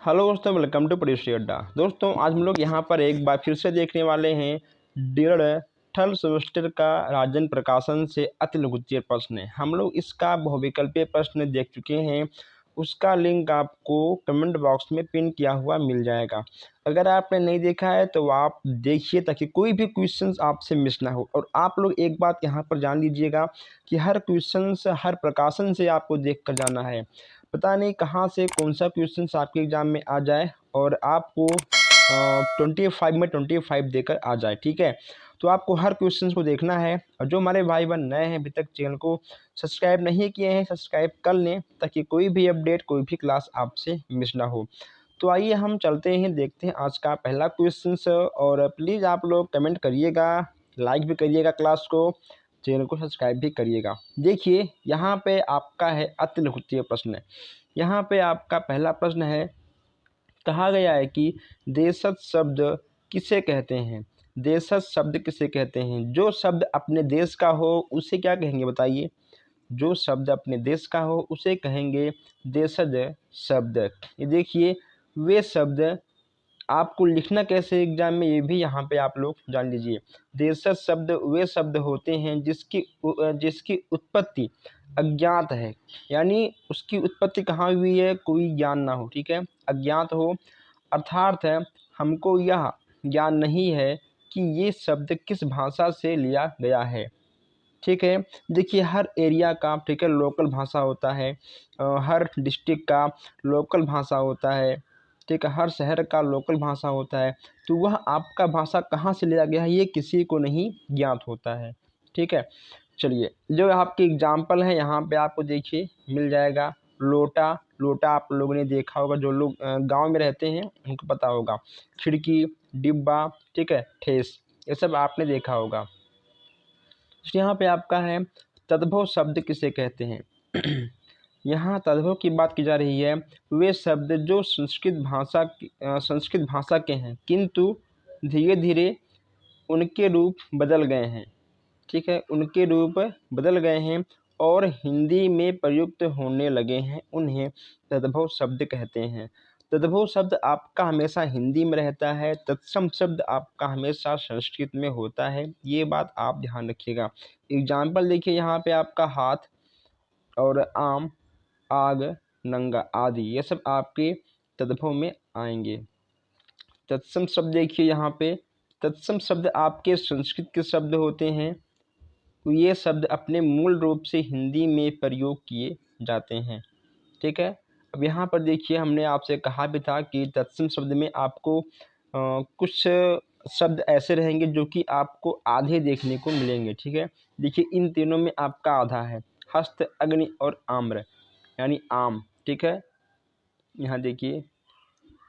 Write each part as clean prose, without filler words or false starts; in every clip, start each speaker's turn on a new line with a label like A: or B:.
A: Hello दोस्तों, welcome to परीक्षा अड्डा। दोस्तों आज हम लोग यहाँ पर एक बार फिर से देखने वाले हैं डेढ़ थर्ड सेमेस्टर का राजन प्रकाशन से अति लघुत्तरीय प्रश्न। हम लोग इसका बहुविकल्पीय प्रश्न देख चुके हैं। उसका लिंक आपको कमेंट बॉक्स में पिन किया हुआ मिल जाएगा। अगर आपने नहीं देखा है तो आप देखिए ताकि कोई भी क्वेश्चंस आपसे मिस ना हो। और आप लोग एक बात यहाँ पर जान लीजिएगा कि हर क्वेश्चंस हर प्रकाशन से आपको देख कर जाना है। पता नहीं कहाँ से कौन सा क्वेश्चंस आपके एग्ज़ाम में आ जाए और आपको 25 में 25 देकर आ जाए। ठीक है, तो आपको हर क्वेश्चंस को देखना है। और जो हमारे भाई बहन नए हैं, अभी तक चैनल को सब्सक्राइब नहीं किए हैं, सब्सक्राइब कर लें ताकि कोई भी अपडेट कोई भी क्लास आपसे मिस ना हो। तो आइए हम चलते हैं, देखते हैं आज का पहला क्वेश्चन। और प्लीज़ आप लोग कमेंट करिएगा, लाइक भी करिएगा क्लास को, चैनल को सब्सक्राइब भी करिएगा। देखिए यहाँ पे आपका है अति लघुत्तरीय प्रश्न। यहाँ पे आपका पहला प्रश्न है, कहा गया है कि देशज शब्द किसे कहते हैं। देशज शब्द किसे कहते हैं? जो शब्द अपने देश का हो उसे क्या कहेंगे बताइए। जो शब्द अपने देश का हो उसे कहेंगे देशज शब्द। ये देखिए वे शब्द आपको लिखना कैसे एग्जाम में, ये भी यहाँ पे आप लोग जान लीजिए। देशज शब्द वे शब्द होते हैं जिसकी उत्पत्ति अज्ञात है, यानी उसकी उत्पत्ति कहाँ हुई है कोई ज्ञान ना हो। ठीक है, अज्ञात हो, अर्थात है हमको यह ज्ञान नहीं है कि ये शब्द किस भाषा से लिया गया है। ठीक है, देखिए हर एरिया का, ठीक है, लोकल भाषा होता है। हर डिस्ट्रिक्ट का लोकल भाषा होता है। ठीक है, हर शहर का लोकल भाषा होता है। तो वह आपका भाषा कहाँ से लिया गया है ये किसी को नहीं ज्ञात होता है। ठीक है, चलिए जो आपके एग्जाम्पल है यहाँ पे आपको देखिए मिल जाएगा। लोटा, लोटा आप लोगों ने देखा होगा, जो लोग गांव में रहते हैं उनको पता होगा। खिड़की, डिब्बा, ठीक है, ठेस, ये सब आपने देखा होगा। तो यहाँ पे आपका है तद्भव शब्द किसे कहते हैं। यहाँ तद्भव की बात की जा रही है। वे शब्द जो संस्कृत भाषा के हैं किंतु धीरे धीरे उनके रूप बदल गए हैं। ठीक है, उनके रूप बदल गए हैं और हिंदी में प्रयुक्त होने लगे हैं, उन्हें तद्भव शब्द कहते हैं। तद्भव शब्द आपका हमेशा हिंदी में रहता है, तत्सम शब्द आपका हमेशा संस्कृत में होता है। ये बात आप ध्यान रखिएगा। एग्जाम्पल देखिए यहाँ पे आपका हाथ और आम, आग, नंगा आदि, ये सब आपके तद्भव में आएंगे। तत्सम शब्द देखिए यहाँ पे, तत्सम शब्द आपके संस्कृत के शब्द होते हैं। तो ये शब्द अपने मूल रूप से हिंदी में प्रयोग किए जाते हैं। ठीक है, अब यहाँ पर देखिए हमने आपसे कहा भी था कि तत्सम शब्द में आपको कुछ शब्द ऐसे रहेंगे जो कि आपको आधे देखने को मिलेंगे। ठीक है, देखिए इन तीनों में आपका आधा है, हस्त, अग्नि और आम्र, यानी आम। ठीक है, यहाँ देखिए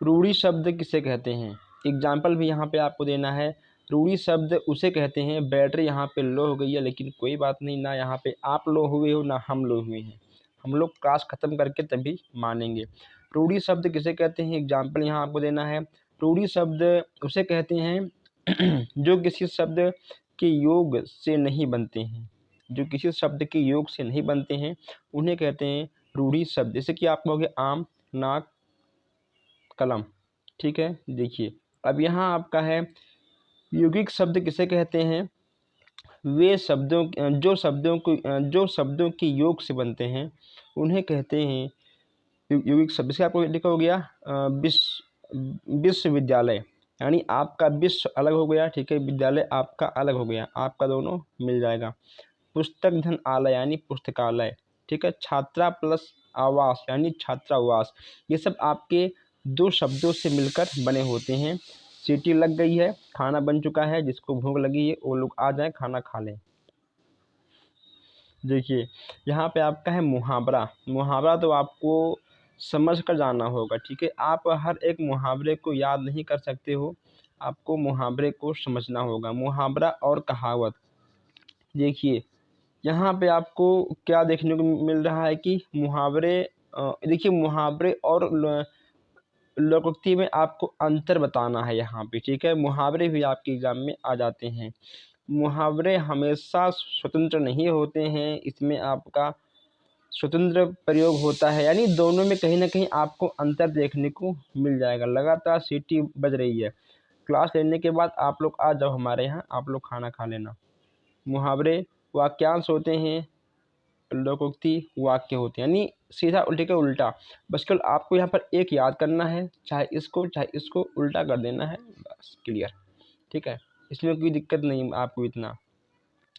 A: रूढ़ी शब्द किसे कहते हैं। एग्जाम्पल भी यहाँ पे आपको देना है। रूढ़ी शब्द उसे कहते हैं, बैटरी यहाँ पे लो हो गई है लेकिन कोई बात नहीं, ना यहाँ पे आप लो हुए हो ना हम लो हुए हैं, हम लोग क्लास ख़त्म करके तभी मानेंगे। रूढ़ी शब्द किसे कहते हैं, एग्जाम्पल यहाँ आपको देना है। रूढ़ी शब्द उसे कहते हैं जो किसी शब्द के योग से नहीं बनते हैं, जो किसी शब्द के योग से नहीं बनते हैं उन्हें कहते हैं रूढ़ी शब्द। जैसे कि आप कहोगे आम, नाक, कलम। ठीक है, देखिए अब यहाँ आपका है यौगिक शब्द किसे कहते हैं। वे शब्दों जो शब्दों के योग से बनते हैं उन्हें कहते हैं यौगिक शब्द। इसका आपको लिखा हो गया विश्वविद्यालय, यानी आपका विश्व अलग हो गया, ठीक है, विद्यालय आपका अलग हो गया, आपका दोनों मिल जाएगा। पुस्तक धन आलय यानी पुस्तकालय। ठीक है, छात्रा प्लस आवास यानी छात्रावास, ये सब आपके दो शब्दों से मिलकर बने होते हैं। सीटी लग गई है, खाना बन चुका है, जिसको भूख लगी है वो लोग आ जाए खाना खा लें। देखिए यहाँ पे आपका है मुहावरा। मुहावरा तो आपको समझ कर जाना होगा। ठीक है, आप हर एक मुहावरे को याद नहीं कर सकते हो, आपको मुहावरे को समझना होगा। मुहावरा और कहावत, देखिए यहाँ पे आपको क्या देखने को मिल रहा है कि मुहावरे, देखिए मुहावरे और लोकोक्ति में आपको अंतर बताना है यहाँ पे। ठीक है, मुहावरे भी आपके एग्जाम में आ जाते हैं। मुहावरे हमेशा स्वतंत्र नहीं होते हैं, इसमें आपका स्वतंत्र प्रयोग होता है, यानी दोनों में कहीं ना कहीं आपको अंतर देखने को मिल जाएगा। लगातार सीटी बज रही है। क्लास लेने के बाद आप लोग आ जाओ हमारे यहाँ, आप लोग खाना खा लेना। मुहावरे वाक्यांश होते हैं, लोकोक्ति वाक्य होते हैं, यानी सीधा उल्टे का उल्टा। बस केवल आपको यहाँ पर एक याद करना है, चाहे इसको उल्टा कर देना है, बस क्लियर। ठीक है, इसमें कोई दिक्कत नहीं आपको इतना।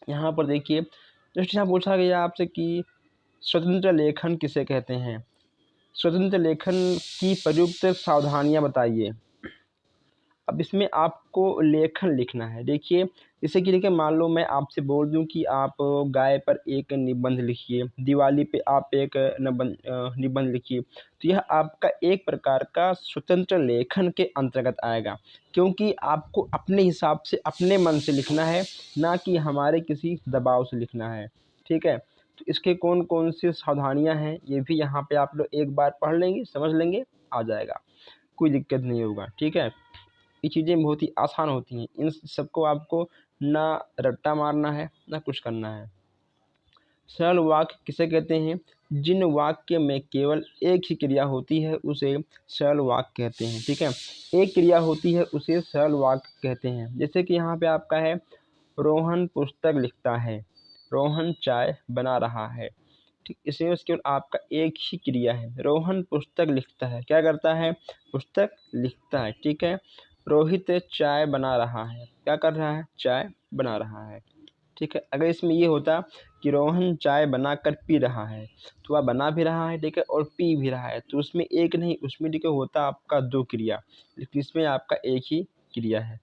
A: यहाँ पर देखिए, जस्ट यहाँ पूछा गया आपसे कि स्वतंत्र लेखन किसे कहते हैं। स्वतंत्र लेखन की प्रयुक्त सावधानियाँ बताइए। अब इसमें आपको लेखन लिखना है। देखिए, जैसे कि देखिए, मान लो मैं आपसे बोल दूं कि आप गाय पर एक निबंध लिखिए, दिवाली पे आप एक निबंध लिखिए, तो यह आपका एक प्रकार का स्वतंत्र लेखन के अंतर्गत आएगा, क्योंकि आपको अपने हिसाब से, अपने मन से लिखना है, ना कि हमारे किसी दबाव से लिखना है। ठीक है, तो इसके कौन कौन सी सावधानियाँ हैं, ये भी यहाँ पे आप लोग एक बार पढ़ लेंगे, समझ लेंगे, आ जाएगा, कोई दिक्कत नहीं होगा। ठीक है, ये चीज़ें बहुत ही आसान होती हैं, इन सबको आपको ना रट्टा मारना है, ना कुछ करना है। सरल वाक्य किसे कहते हैं? जिन वाक्य में केवल एक ही क्रिया होती है उसे सरल वाक्य कहते हैं। ठीक है, एक क्रिया होती है उसे सरल वाक्य कहते हैं। जैसे कि यहाँ पे आपका है, रोहन पुस्तक लिखता है, रोहन चाय बना रहा है। ठीक, इसमें केवल आपका एक ही क्रिया है। रोहन पुस्तक लिखता है, क्या करता है? पुस्तक लिखता है। ठीक है, रोहित चाय बना रहा है, क्या कर रहा है? चाय बना रहा है। ठीक है, अगर इसमें ये होता कि रोहन चाय बनाकर पी रहा है, तो वह बना भी रहा है, ठीक है, और पी भी रहा है, तो उसमें एक नहीं, उसमें देखिए होता आपका दो क्रिया, लेकिन इसमें आपका एक ही क्रिया है।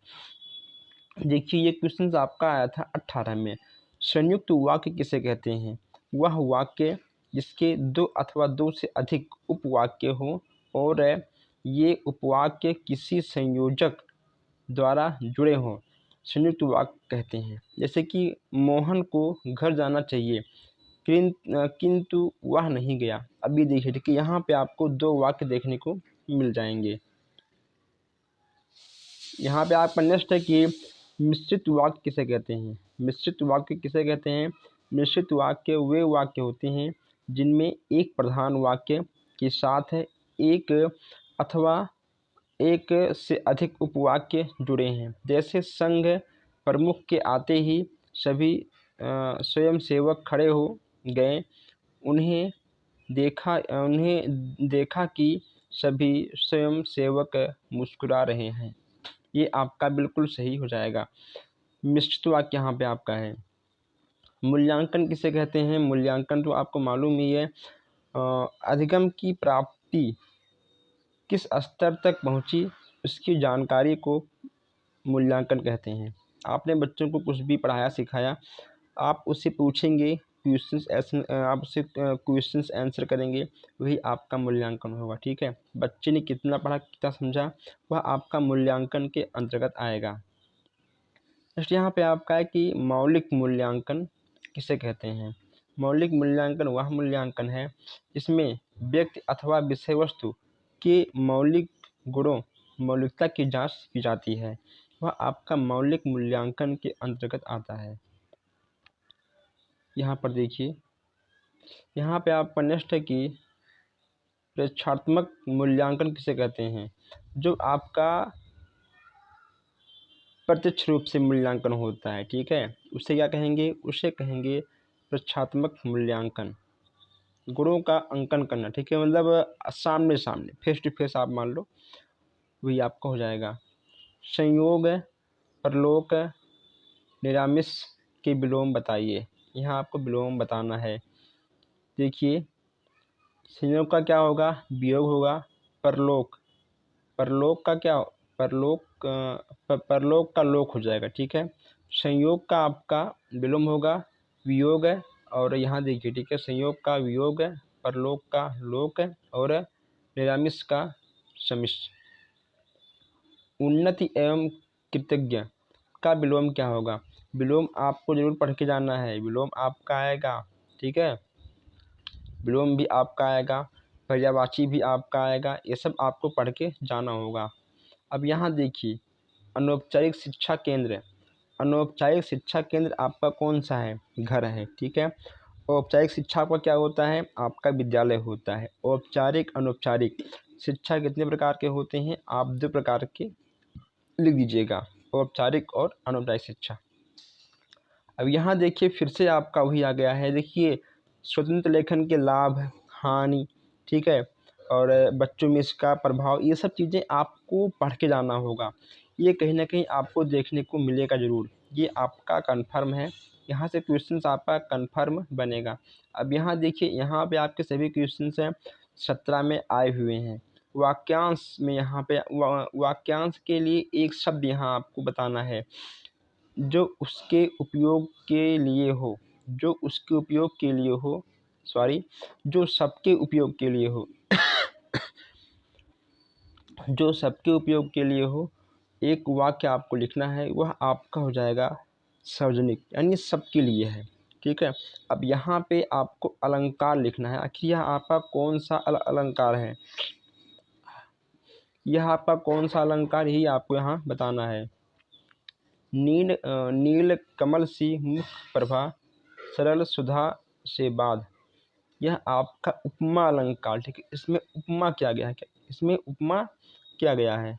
A: देखिए, ये क्वेश्चन आपका आया था 18 में। संयुक्त वाक्य किसे कहते हैं? वह वाक्य जिसके दो अथवा दो से अधिक उपवाक्य हो और ये उपवाक्य किसी संयोजक द्वारा जुड़े हों, संयुक्त वाक्य कहते हैं। जैसे कि मोहन को घर जाना चाहिए, किंतु वह नहीं गया। अभी देखिए, ठीक है, यहाँ पे आपको दो वाक्य देखने को मिल जाएंगे। यहाँ पे आपका नेक्स्ट है कि मिश्रित वाक्य किसे कहते हैं? मिश्रित वाक्य किसे कहते हैं? मिश्रित वाक्य वे वाक्य होते हैं जिनमें एक प्रधान वाक्य के साथ एक अथवा एक से अधिक उपवाक्य जुड़े हैं। जैसे संघ प्रमुख के आते ही सभी स्वयंसेवक खड़े हो गए, उन्हें देखा कि सभी स्वयंसेवक मुस्कुरा रहे हैं। ये आपका बिल्कुल सही हो जाएगा। मिश्रित वाक्य यहाँ पे आपका है। मूल्यांकन किसे कहते हैं? मूल्यांकन तो आपको मालूम ही है, अधिगम की प्राप्ति किस स्तर तक पहुँची, उसकी जानकारी को मूल्यांकन कहते हैं। आपने बच्चों को कुछ भी पढ़ाया सिखाया, आप उससे पूछेंगे क्वेश्चंस, ऐसे आप उससे क्वेश्चंस आंसर करेंगे, वही आपका मूल्यांकन होगा। ठीक है, बच्चे ने कितना पढ़ा, कितना समझा, वह आपका मूल्यांकन के अंतर्गत आएगा। नेक्स्ट यहाँ पे आपका है कि मौलिक मूल्यांकन किसे कहते हैं? मौलिक मूल्यांकन वह मूल्यांकन है जिसमें व्यक्ति अथवा विषय वस्तु के मौलिक गुणों, मौलिकता की जांच की जाती है, वह आपका मौलिक मूल्यांकन के अंतर्गत आता है। यहाँ पर देखिए, यहाँ पे आपका नेक्स्ट है कि प्रेक्षात्मक मूल्यांकन किसे कहते हैं? जो आपका प्रत्यक्ष रूप से मूल्यांकन होता है। ठीक है, उसे क्या कहेंगे? उसे कहेंगे प्रेक्षात्मक मूल्यांकन। गुणों का अंकन करना, ठीक है, मतलब सामने सामने, फेस टू फेस आप मान लो, वही आपका हो जाएगा। संयोग, परलोक, निरामिष के विलोम बताइए। यहाँ आपको विलोम बताना है। देखिए, संयोग का क्या होगा? वियोग होगा। परलोक, परलोक का क्या? परलोक का लोक हो जाएगा। ठीक है, संयोग का आपका विलोम होगा वियोग है, और यहाँ देखिए, ठीक है, संयोग का वियोग है, परलोक का लोक है, और निरामिष का समिष। उन्नति एवं कृतज्ञ का विलोम क्या होगा? विलोम आपको जरूर पढ़ के जाना है, विलोम आपका आएगा। ठीक है, विलोम भी आपका आएगा, पर्यायवाची भी आपका आएगा, ये सब आपको पढ़ के जाना होगा। अब यहाँ देखिए, अनौपचारिक शिक्षा केंद्र, अनौपचारिक शिक्षा केंद्र आपका कौन सा है? घर है। ठीक है, औपचारिक शिक्षा का क्या होता है? आपका विद्यालय होता है। औपचारिक, अनौपचारिक शिक्षा कितने प्रकार के होते हैं? आप 2 प्रकार के लिख दीजिएगा, औपचारिक और अनौपचारिक शिक्षा। अब यहाँ देखिए फिर से आपका वही आ गया है। देखिए स्वतंत्र लेखन के लाभ, हानि, ठीक है, और बच्चों में इसका प्रभाव, ये सब चीज़ें आपको पढ़ के जाना होगा। ये कहीं न कहीं आपको देखने को मिलेगा ज़रूर। ये आपका कन्फर्म है, यहाँ से क्वेश्चंस आपका कन्फर्म बनेगा। अब यहाँ देखिए, यहाँ पे आपके सभी क्वेश्चंस हैं 17 में आए हुए हैं। वाक्यांश में यहाँ पे वाक्यांश के लिए एक शब्द यहाँ आपको बताना है जो उसके उपयोग के लिए हो, जो उसके उपयोग के लिए हो, सॉरी, जो सबके उपयोग के लिए हो, जो सबके उपयोग के लिए हो। एक वाक्य आपको लिखना है, वह आपका हो जाएगा सार्वजनिक, यानी सबके लिए है, ठीक है। अब यहाँ पे आपको अलंकार लिखना है। आखिर यह आपका कौन सा अलंकार है, यह आपका कौन सा अलंकार, यही आपको यहाँ बताना है। नील कमल सी मुख प्रभा, सरल सुधा से बाध, यह आपका उपमा अलंकार, ठीक है। इसमें उपमा किया गया है, इसमें उपमा किया गया है।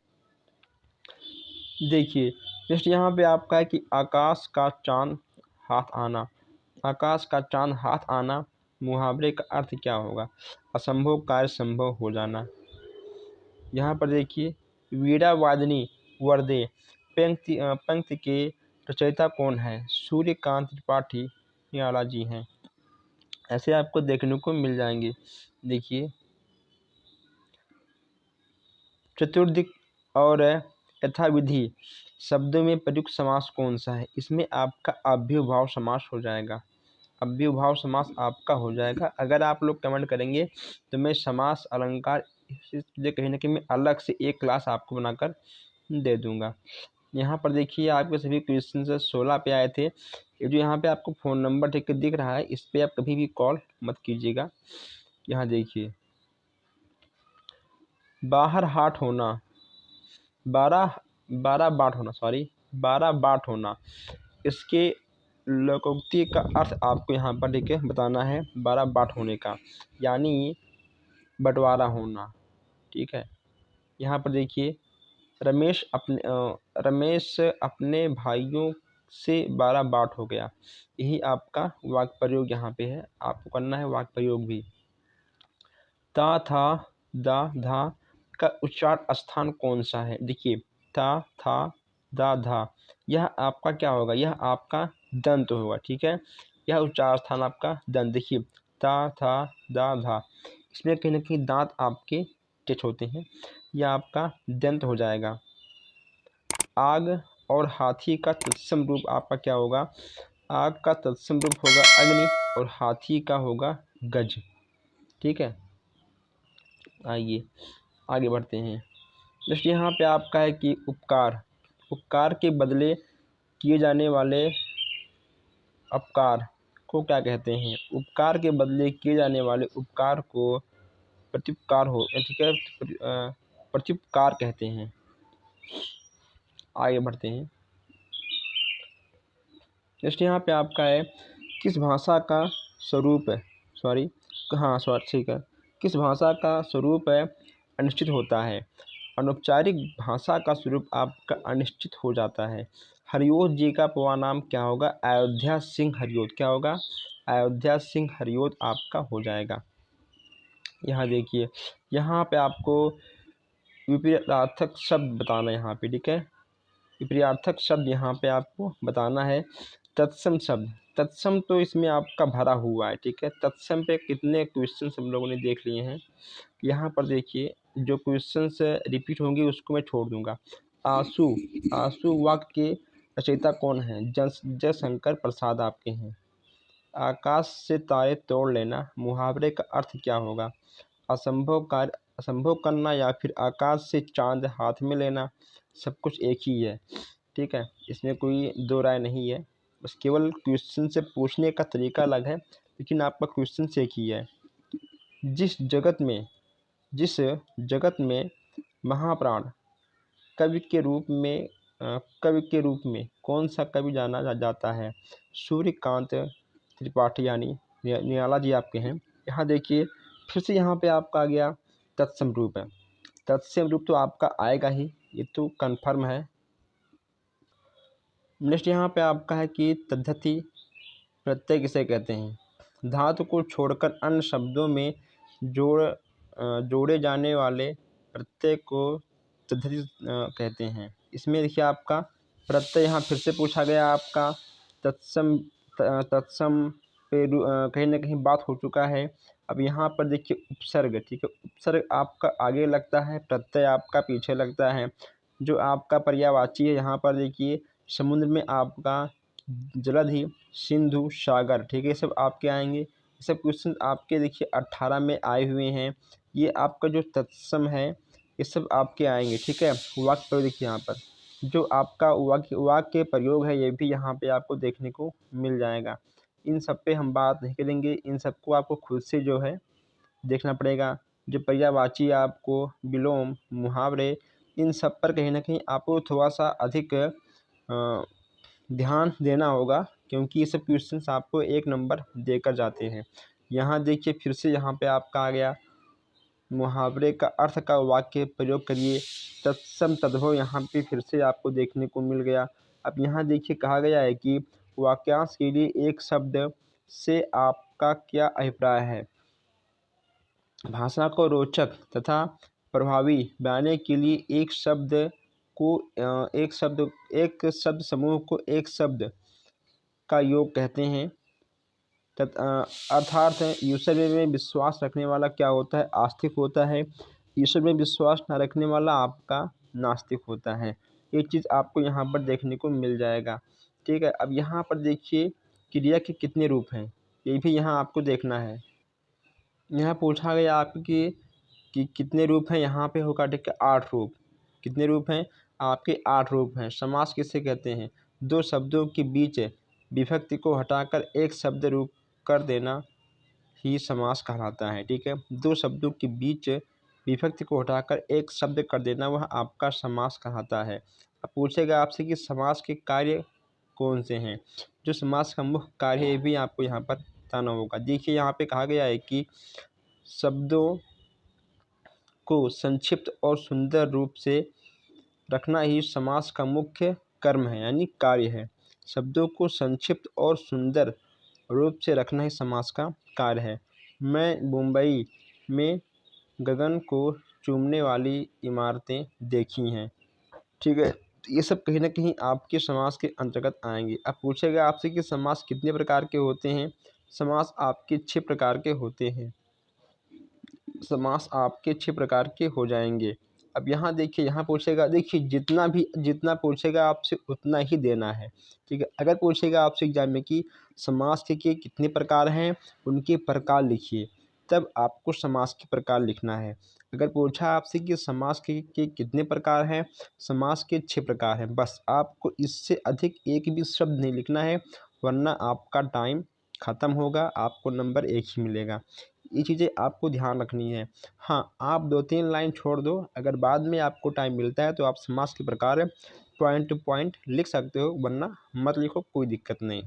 A: देखिए नेक्स्ट यहाँ पे आपका है कि आकाश का चांद हाथ आना। आकाश का चांद हाथ आना मुहावरे का अर्थ क्या होगा? असंभव कार्य संभव हो जाना। यहाँ पर देखिए वीणा वादनी वर्दे पंक्ति के रचयिता कौन है? सूर्यकांत त्रिपाठी निराला जी हैं। ऐसे आपको देखने को मिल जाएंगे। देखिए चतुर्दिक और यथाविधि शब्दों में प्रयुक्त समास कौन सा है? इसमें आपका अव्ययभाव समास हो जाएगा। अव्ययभाव समास आपका हो जाएगा। अगर आप लोग कमेंट करेंगे तो मैं समास अलंकार इसलिए कहीं ना कहीं मैं अलग से एक क्लास आपको बनाकर दे दूंगा। यहाँ पर देखिए आपके सभी क्वेश्चन 16 पे आए थे। ये जो यहाँ पे आपको फ़ोन नंबर ठीक दिख रहा है, इस पर आप कभी भी कॉल मत कीजिएगा। यहाँ देखिए बाहर हाट होना, 12 बाट होना, इसके लोकोक्ति का अर्थ आपको यहाँ पर ठीक है बताना है। 12 बाट होने का यानी बंटवारा होना, ठीक है। यहाँ पर देखिए रमेश अपने भाइयों से 12 बाट हो गया, यही आपका वाक्य प्रयोग यहाँ पे है, आपको करना है वाक्य प्रयोग भी। ता था दा धा का उच्चारण स्थान कौन सा है? देखिए ता था दा धा, यह आपका क्या होगा? यह आपका दंत होगा, ठीक है। यह उच्चारण स्थान आपका दंत। देखिए ता था दा धा, इसमें कहीं ना कहीं दांत आपके टच होते हैं, यह आपका दंत हो जाएगा। आग और हाथी का तत्सम रूप आपका क्या होगा? आग का तत्सम रूप होगा अग्नि और हाथी का होगा गज, ठीक है। आइए आगे बढ़ते हैं। जैसे यहाँ पे आपका है कि उपकार के बदले किए जाने वाले अपकार को क्या कहते हैं? उपकार के बदले किए जाने वाले उपकार को प्रत्युपकार हो, ठीक है, प्रत्युपकार कहते हैं। आगे बढ़ते हैं। जैसे यहाँ पे आपका है किस भाषा का स्वरूप है, ठीक है, किस भाषा का स्वरूप है अनिश्चित होता है? अनौपचारिक भाषा का स्वरूप आपका अनिश्चित हो जाता है। हरिओत जी का पूरा नाम क्या होगा? अयोध्या सिंह हरिओत। क्या होगा? अयोध्या सिंह हरिओत आपका हो जाएगा। यहाँ देखिए यहाँ पे आपको विपरीतार्थक शब्द बताना है यहाँ पे, ठीक है। विपरीतार्थक शब्द यहाँ पे आपको बताना है। तत्सम शब्द, तत्सम तो इसमें आपका भरा हुआ है, ठीक है। तत्सम पे कितने क्वेश्चन हम लोगों ने देख लिए हैं। यहाँ पर देखिए जो क्वेश्चंस रिपीट होंगे उसको मैं छोड़ दूंगा। आंसू वाक्य के रचयिता कौन है? जयशंकर प्रसाद आपके हैं। आकाश से तारे तोड़ लेना मुहावरे का अर्थ क्या होगा? असंभव कार्य असंभव करना या फिर आकाश से चांद हाथ में लेना, सब कुछ एक ही है, ठीक है। इसमें कोई दो राय नहीं है, बस केवल क्वेश्चन से पूछने का तरीका अलग है, लेकिन आपका क्वेश्चन से एक ही है। जिस जगत में महाप्राण कवि के रूप में कौन सा कवि जाना जाता है? सूर्यकांत त्रिपाठी यानी निराला जी आपके हैं। यहाँ देखिए फिर से यहाँ पे आपका आ गया तत्सम रूप है। तत्सम रूप तो आपका आएगा ही, ये तो कन्फर्म है। नेक्स्ट यहाँ पे आपका है कि तद्धति प्रत्यय किसे कहते हैं। धातु को छोड़कर अन्य शब्दों में जोड़े जाने वाले प्रत्यय को तद्धति कहते हैं। इसमें देखिए आपका प्रत्यय यहाँ फिर से पूछा गया आपका तत्सम पे कहीं ना कहीं बात हो चुका है। अब यहाँ पर देखिए उपसर्ग, ठीक है, उपसर्ग आपका आगे लगता है, प्रत्यय आपका पीछे लगता है। जो आपका पर्यायवाची है यहाँ पर देखिए समुद्र में आपका जलधि, सिंधु, सागर, ठीक है, ये सब आपके आएंगे। ये सब क्वेश्चन आपके देखिए 18 में आए हुए हैं। ये आपका जो तत्सम है ये सब आपके आएंगे, ठीक है। वाक्य प्रयोग देखिए यहाँ पर जो आपका वाक्य प्रयोग है ये भी यहाँ पे आपको देखने को मिल जाएगा। इन सब पे हम बात नहीं करेंगे, इन सबको आपको खुद से जो है देखना पड़ेगा। जो पर्यायवाची आपको विलोम, मुहावरे, इन सब पर कहीं ना कहीं आपको थोड़ा सा अधिक ध्यान देना होगा, क्योंकि ये सब क्वेश्चंस आपको 1 नंबर देकर जाते हैं। यहाँ देखिए फिर से यहाँ पे आपका आ गया मुहावरे का अर्थ का वाक्य प्रयोग करिए। तत्सम तद्भव यहाँ पे फिर से आपको देखने को मिल गया। अब यहाँ देखिए कहा गया है कि वाक्यांश के लिए एक शब्द से आपका क्या अभिप्राय है। भाषा को रोचक तथा प्रभावी बनाने के लिए एक शब्द समूह को एक शब्द का योग कहते हैं। अर्थात ईश्वर में विश्वास रखने वाला क्या होता है, आस्तिक होता है। ईश्वर में विश्वास न रखने वाला आपका नास्तिक होता है। ये चीज़ आपको यहाँ पर देखने को मिल जाएगा, ठीक है। अब यहाँ पर देखिए क्रिया के कितने रूप हैं, ये भी यहाँ आपको देखना है। यहाँ पूछा गया आपकी कि कितने रूप हैं, यहाँ पे होगा ठीक है 8 रूप। कितने रूप हैं आपके? 8 रूप हैं। समास किसे कहते हैं? 2 शब्दों के बीच विभक्ति को हटाकर एक शब्द रूप कर देना ही समास कहलाता है, ठीक है। 2 शब्दों के बीच विभक्ति को हटाकर एक शब्द कर देना वह आपका समास कहलाता है। अब पूछेगा आपसे कि समास के कार्य कौन से हैं। जो समास का मुख्य कार्य है भी आपको यहाँ पर बताना होगा। देखिए यहाँ पे कहा गया है कि शब्दों को संक्षिप्त और सुंदर रूप से रखना ही समास का मुख्य कर्म है, यानी कार्य है। शब्दों को संक्षिप्त और सुंदर रूप से रखना ही समास का कार्य है। मैं मुंबई में गगन को चूमने वाली इमारतें देखी हैं, ठीक है। ये सब कहीं ना कहीं आपके समास के अंतर्गत आएंगे। अब पूछेगा आपसे कि समास कितने प्रकार के होते हैं। समास आपके 6 प्रकार के होते हैं। समास आपके 6 प्रकार के हो जाएंगे। अब यहाँ देखिए, यहाँ पूछेगा, देखिए जितना पूछेगा आपसे उतना ही देना है, ठीक है। अगर पूछेगा आपसे एग्जाम में कि समास के कितने प्रकार हैं, उनके प्रकार लिखिए, तब आपको समास के प्रकार लिखना है। अगर पूछा आपसे कि समास के कितने प्रकार हैं, समास के 6 प्रकार हैं, बस आपको इससे अधिक एक भी शब्द नहीं लिखना है, वरना आपका टाइम ख़त्म होगा, आपको नंबर 1 ही मिलेगा। ये चीज़ें आपको ध्यान रखनी है। हाँ, आप 2-3 लाइन छोड़ दो, अगर बाद में आपको टाइम मिलता है तो आप समास के प्रकार पॉइंट टू पॉइंट लिख सकते हो, वरना मत लिखो, कोई दिक्कत नहीं।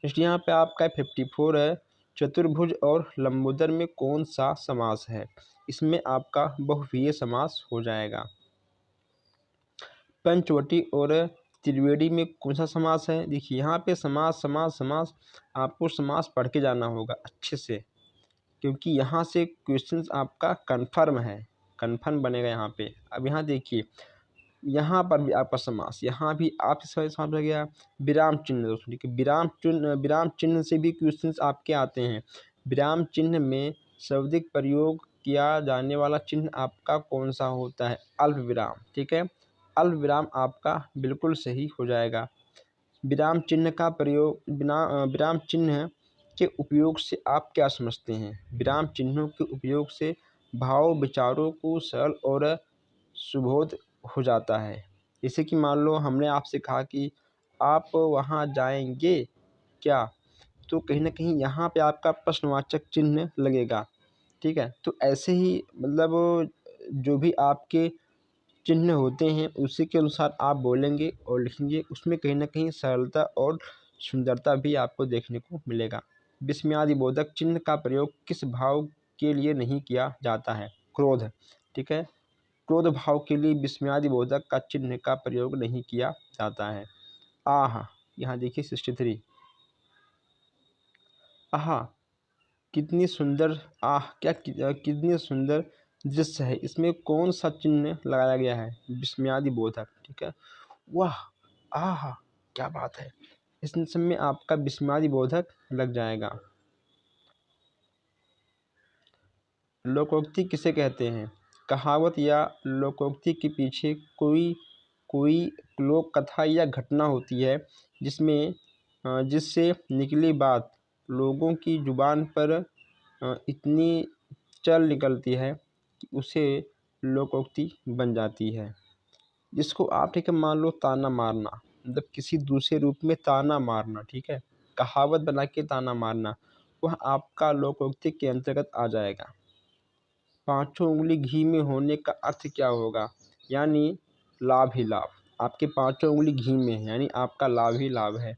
A: इसलिए यहाँ पे आपका 54 है, चतुर्भुज और लंबोदर में कौन सा समास है। इसमें आपका बहुव्रीहि समास हो जाएगा। पंचवटी और त्रिवेणी में कौन सा समास है। देखिए यहाँ पे समास आपको समास पढ़ के जाना होगा अच्छे से, क्योंकि यहाँ से क्वेश्चंस आपका कन्फर्म है, कन्फर्म बनेगा यहाँ पे। अब यहाँ देखिए, यहाँ पर भी आपका समास, यहाँ भी आप समास हो गया। विराम चिन्ह दोस्तों, ठीक है, विराम चिन्ह से भी क्वेश्चंस आपके आते हैं। विराम चिन्ह में शाब्दिक प्रयोग किया जाने वाला चिन्ह आपका कौन सा होता है? अल्प विराम, ठीक है, अल्प विराम आपका बिल्कुल सही हो जाएगा। विराम चिन्ह का प्रयोग, विराम चिन्ह के उपयोग से आप क्या समझते हैं? विराम चिन्हों के उपयोग से भाव विचारों को सरल और सुबोध हो जाता है। जैसे कि मान लो हमने आपसे कहा कि आप वहाँ जाएंगे क्या, तो कहीं ना कहीं यहाँ पे आपका प्रश्नवाचक चिन्ह लगेगा, ठीक है। तो ऐसे ही मतलब जो भी आपके चिन्ह होते हैं उसी के अनुसार आप बोलेंगे और लिखेंगे, उसमें कहीं ना कहीं सरलता और सुंदरता भी आपको देखने को मिलेगा। विस्मयादिबोधक चिन्ह का प्रयोग किस भाव के लिए नहीं किया जाता है? क्रोध। ठीक है, क्रोध भाव के लिए विस्मयादिबोधक का चिन्ह का प्रयोग नहीं किया जाता है। आह, यहाँ देखिए 63। आह, कितनी सुंदर, आह क्या कितनी सुंदर दृश्य है, इसमें कौन सा चिन्ह लगाया गया है? विस्मयादिबोधक। ठीक है, वाह, आह क्या बात है, इस समय आपका विस्मयादिबोधक लग जाएगा। लोकोक्ति किसे कहते हैं? कहावत या लोकोक्ति के पीछे कोई कोई लोक कथा या घटना होती है जिसमें जिससे निकली बात लोगों की जुबान पर इतनी चल निकलती है कि उसे लोकोक्ति बन जाती है। जिसको आप ठीक है मान लो ताना मारना, मतलब किसी दूसरे रूप में ताना मारना, ठीक है, कहावत बना के ताना मारना, वह आपका लोकोक्ति के अंतर्गत आ जाएगा। पाँचों उंगली घी में होने का अर्थ क्या होगा? यानी लाभ ही लाभ, आपके पाँचों उंगली घी में है यानी आपका लाभ ही लाभ है।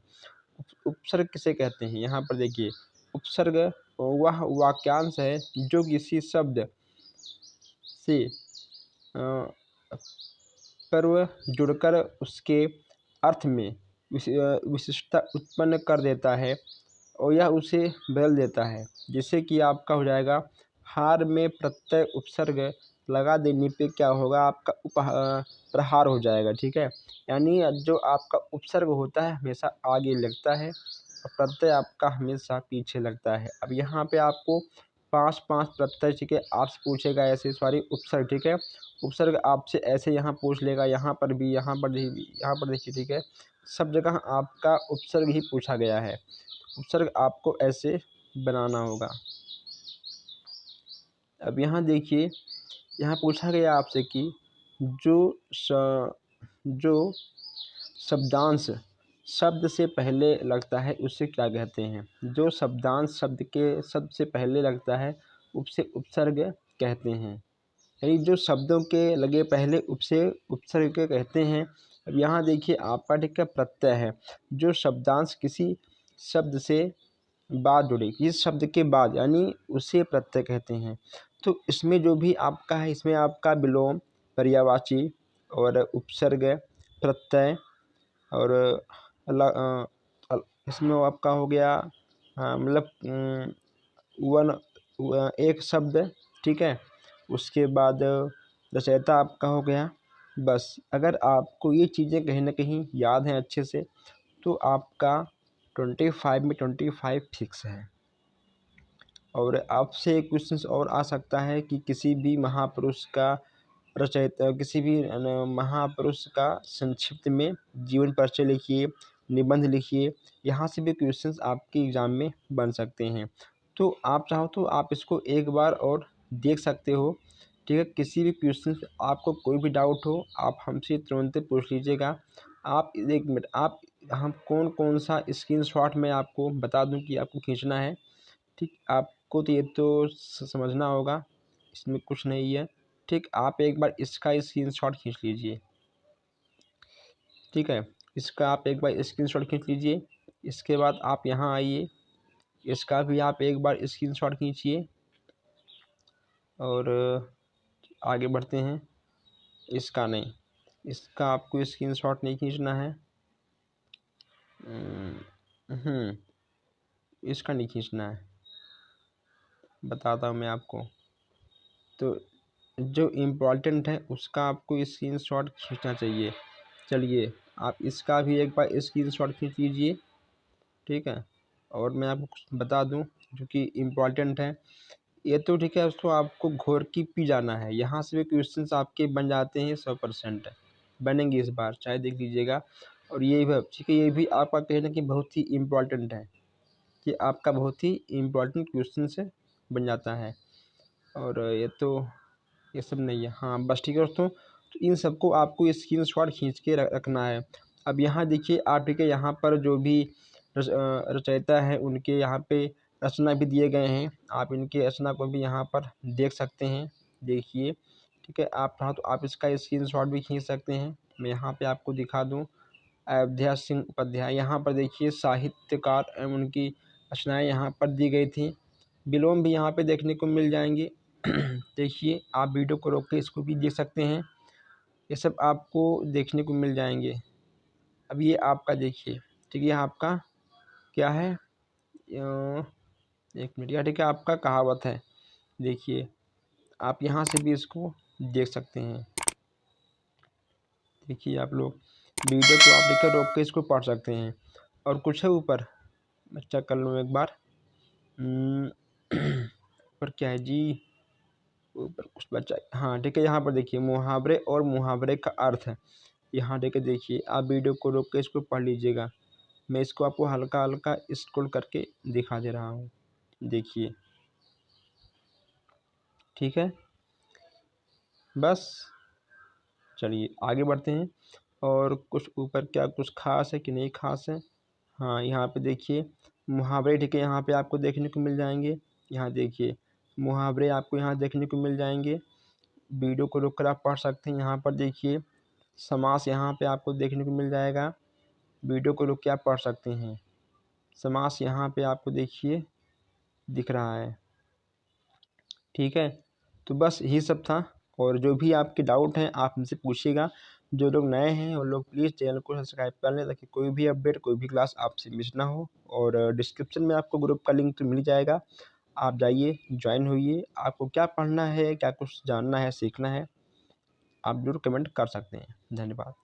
A: उपसर्ग किसे कहते हैं? यहाँ पर देखिए, उपसर्ग वह वाक्यांश है जो किसी शब्द से पर्व जुड़कर उसके अर्थ में विशिष्टता उत्पन्न कर देता है और यह उसे बदल देता है। जैसे कि आपका हो जाएगा, हार में प्रत्यय उपसर्ग लगा देने पे क्या होगा? आपका प्रहार हो जाएगा। ठीक है, यानी जो आपका उपसर्ग होता है हमेशा आगे लगता है और प्रत्यय आपका हमेशा पीछे लगता है। अब यहाँ पे आपको 5-5 प्रत्यय, ठीक है, आपसे पूछेगा ऐसे, सॉरी उपसर्ग, ठीक है, उपसर्ग आपसे ऐसे यहाँ पूछ लेगा, यहाँ पर भी, यहाँ पर भी, यहाँ पर देखिए, ठीक है, सब जगह आपका उपसर्ग ही पूछा गया है। उपसर्ग आपको ऐसे बनाना होगा। अब यहाँ देखिए, यहाँ पूछा गया आपसे कि जो शब्दांश शब्द से पहले लगता है उसे क्या कहते हैं? जो शब्दांश शब्द से पहले लगता है उसे उपसर्ग कहते हैं, यानी जो शब्दों के लगे पहले उपसे उपसर्ग के कहते हैं। अब यहाँ देखिए आपका ठीक है प्रत्यय है, जो शब्दांश किसी शब्द से बाद जुड़े, किस शब्द के बाद, यानी उसे प्रत्यय कहते हैं। तो इसमें जो भी आपका है, इसमें आपका विलोम, पर्यायवाची और उपसर्ग, प्रत्यय और इसमें आपका हो गया मतलब एक शब्द, ठीक है, उसके बाद रचयिता आपका हो गया। बस अगर आपको ये चीज़ें कहीं ना कहीं याद हैं अच्छे से तो आपका 25 में 25 फिक्स है। और आपसे एक क्वेश्चन और आ सकता है कि किसी भी महापुरुष का रचयिता, किसी भी महापुरुष का संक्षिप्त में जीवन परिचय लिखिए, निबंध लिखिए। यहाँ से भी क्वेश्चंस आपके एग्ज़ाम में बन सकते हैं। तो आप चाहो तो आप इसको एक बार और देख सकते हो। ठीक है, किसी भी क्वेश्चन आपको कोई भी डाउट हो आप हमसे तुरंत पूछ लीजिएगा। आप एक मिनट, आप हम कौन सा स्क्रीनशॉट मैं आपको बता दूं कि आपको खींचना है। ठीक, आपको तो ये तो समझना होगा, इसमें कुछ नहीं है। ठीक, आप एक बार इसका स्क्रीनशॉट खींच लीजिए। ठीक है, इसका आप एक बार स्क्रीनशॉट खींच लीजिए। इसके बाद आप यहाँ आइए, इसका भी आप एक बार स्क्रीनशॉट खींचिए और आगे बढ़ते हैं। इसका नहीं, इसका आपको स्क्रीनशॉट नहीं खींचना है। इसका नहीं खींचना है, बताता हूँ मैं आपको। तो जो इम्पोर्टेंट है उसका आपको स्क्रीनशॉट खींचना चाहिए। चलिए आप इसका भी एक बार स्क्रीनशॉट खींच लीजिए। ठीक है, और मैं आपको कुछ बता दूं जो कि इम्पोर्टेंट है। ये तो ठीक है, उसको आपको घोर की पी जाना है। यहाँ से भी क्वेश्चंस आपके बन जाते हैं, 100% बनेंगे इस बार, चाहे देख लीजिएगा। और ये भी ठीक है, ये भी आपका कहना कि बहुत ही इम्पोर्टेंट है, कि आपका बहुत ही इम्पोर्टेंट क्वेश्चन से बन जाता है। और ये सब नहीं है, हाँ बस ठीक है दोस्तों। तो इन सबको आपको स्क्रीनशॉट खींच के रखना है। अब यहाँ देखिए आप, ठीक है, यहाँ पर जो भी रचयिता है उनके यहाँ पे रचना भी दिए गए हैं। आप इनके रचना को भी यहाँ पर देख सकते हैं, देखिए। ठीक है, आप चाहो तो आप इसका स्क्रीनशॉट भी खींच सकते हैं। मैं यहाँ पे आपको दिखा दूँ, अयोध्या सिंह उपाध्याय। यहाँ पर देखिए साहित्यकार एवं उनकी रचनाएँ यहाँ पर दी गई थी। विलोम भी यहाँ पे देखने को मिल जाएंगे। देखिए, आप वीडियो को रोक के इसको भी देख सकते हैं। ये सब आपको देखने को मिल जाएंगे। अब ये आपका देखिए, ठीक है, आपका क्या है, 1 मिनट, या ठीक है, आपका कहावत है। देखिए, आप यहाँ से भी इसको देख सकते हैं। देखिए, आप लोग वीडियो को आप देखकर रोक के इसको पढ़ सकते हैं। और कुछ है ऊपर, मैं चेक कर लूँ एक बार। ऊपर क्या है जी, ऊपर कुछ बचा है। हाँ ठीक है, यहाँ पर देखिए मुहावरे और मुहावरे का अर्थ है। यहाँ देखिए, देखिए आप वीडियो को रोक के इसको पढ़ लीजिएगा। मैं इसको आपको हल्का हल्का स्क्रॉल करके दिखा दे रहा हूँ। देखिए, ठीक है, बस चलिए आगे बढ़ते हैं। और कुछ ऊपर क्या कुछ खास है कि नहीं खास है। हाँ, यहाँ पे देखिए मुहावरे, ठीक है, यहाँ पे आपको देखने को मिल जाएंगे। यहाँ देखिए मुहावरे आपको यहाँ देखने को मिल जाएंगे। वीडियो को रोक कर आप पढ़ सकते हैं। यहाँ पर देखिए समास यहाँ पे आपको देखने को मिल जाएगा। वीडियो को रोक के आप पढ़ सकते हैं। समास यहाँ पे आपको देखिए दिख रहा है। ठीक है, तो बस यही सब था। और जो भी आपके डाउट हैं आप मुझसे पूछिएगा। जो लोग नए हैं वो लोग प्लीज़ चैनल को सब्सक्राइब कर लें, ताकि कोई भी अपडेट, कोई भी क्लास आपसे मिस ना हो। और डिस्क्रिप्शन में आपको ग्रुप का लिंक तो मिल जाएगा, आप जाइए ज्वाइन होइए। आपको क्या पढ़ना है, क्या कुछ जानना है, सीखना है, आप ज़रूर कमेंट कर सकते हैं। धन्यवाद।